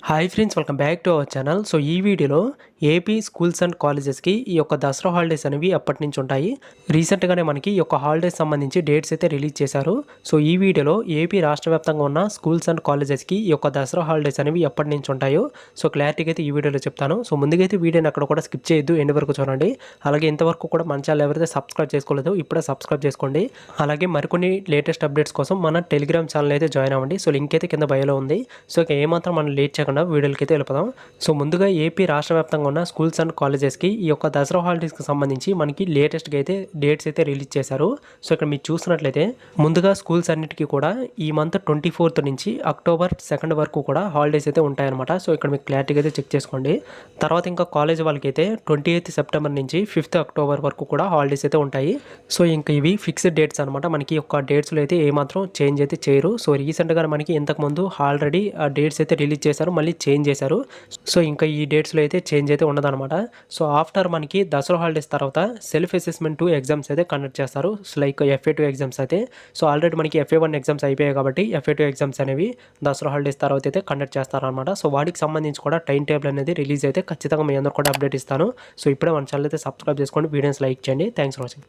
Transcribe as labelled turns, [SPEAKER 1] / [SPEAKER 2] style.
[SPEAKER 1] Hi friends, welcome back to our channel. So ఈ వీడియోలో AP schools and కాలేజెస్కి ఈ యొక్క దసరా హాలిడేస్ అనేవి ఎప్పటి నుంచి ఉంటాయి. రీసెంట్గానే మనకి ఈ యొక్క హాలిడేస్ సంబంధించి డేట్స్ అయితే రిలీజ్ చేశారు. సో ఈ వీడియోలో ఏపీ రాష్ట్ర వ్యాప్తంగా ఉన్న స్కూల్స్ అండ్ కాలేజెస్కి ఈ యొక్క దసరా హాలిడేస్ అనేవి ఎప్పటి నుంచి ఉంటాయో సో క్లారిటీగా అయితే ఈ వీడియోలో చెప్తాను. సో ముందుగా అయితే వీడియోని అక్కడ కూడా స్కిప్ చేయొద్దు, ఎండ్ వరకు చూడండి. అలాగే ఇంతవరకు కూడా మన ఛానల్ ఎవరైతే సబ్స్క్రైబ్ చేసుకోలేదో ఇప్పుడే సబ్స్క్రైబ్ చేసుకోండి. అలాగే మరికొన్ని లేటెస్ట్ అప్డేట్స్ కోసం మన టెలిగ్రామ్ ఛానల్ అయితే జాయిన్ అవ్వండి. సో లింక్ అయితే కింద బయోలో ఉంది. సో ఇక ఏమాత్రం మనం లేట్ చేయకుండా వీడియోలకి అయితే వెళ్ళిపోదాం. సో ముందుగా ఏపీ రాష్ట్ర వ్యాప్తంగా ఉన్న స్కూల్స్ అండ్ కాలేజెస్కి ఈ యొక్క దసరా హాలిడేస్కి సంబంధించి మనకి లేటెస్ట్గా అయితే డేట్స్ అయితే రిలీజ్ చేశారు. సో ఇక్కడ మీరు చూసినట్లయితే ముందుగా స్కూల్స్ అన్నిటికీ కూడా ఈ మంత్ 24th నుంచి అక్టోబర్ 2 వరకు కూడా హాలిడేస్ అయితే ఉంటాయన్నమాట. సో ఇక్కడ మీకు క్లారిటీగా అయితే చెక్ చేసుకోండి. తర్వాత ఇంకా కాలేజ్ వాళ్ళకి అయితే 28th సెప్టెంబర్ నుంచి 5th అక్టోబర్ వరకు కూడా హాలిడేస్ అయితే ఉంటాయి. సో ఇంకా ఇవి ఫిక్స్డ్ డేట్స్ అనమాట. మనకి యొక్క డేట్స్లో అయితే ఏమాత్రం చేంజ్ అయితే చేయరు. సో రీసెంట్గా మనకి ఇంతకుముందు ఆల్రెడీ ఆ డేట్స్ అయితే రిలీజ్ చేశారు, మళ్ళీ చేంజ్ చేశారు. సో ఇంకా ఈ డేట్స్లో అయితే చేంజ్ అయితే ఉండదన్నమాట. సో ఆఫ్టర్ మనకి దసరా హాలిడేస్ తర్వాత సెల్ఫ్ అసెస్మెంట్ 2 ఎగ్జామ్స్ అయితే కండక్ట్ చేస్తారు. లైక్ FA2 ఎగ్జామ్స్ అయితే. సో ఆల్రెడీ మనకి FA1 ఎగ్జామ్స్ అయిపోయాయి కాబట్టి FA2 ఎగ్జామ్స్ అనేవి దసరా హాలిడేస్ తర్వాత అయితే కండక్ట్ చేస్తారనమాట. సో వాటికి సంబంధించి కూడా టైం టేబుల్ అనేది రిలీజ్ అయితే ఖచ్చితంగా మీ అందరూ కూడా అప్డేట్ ఇస్తాను. సో ఇప్పుడే మన ఛానల్ అయితే సబ్స్క్రైబ్ చేసుకోండి, వీడియోస్ లైక్ చేయండి. Thanks for watching.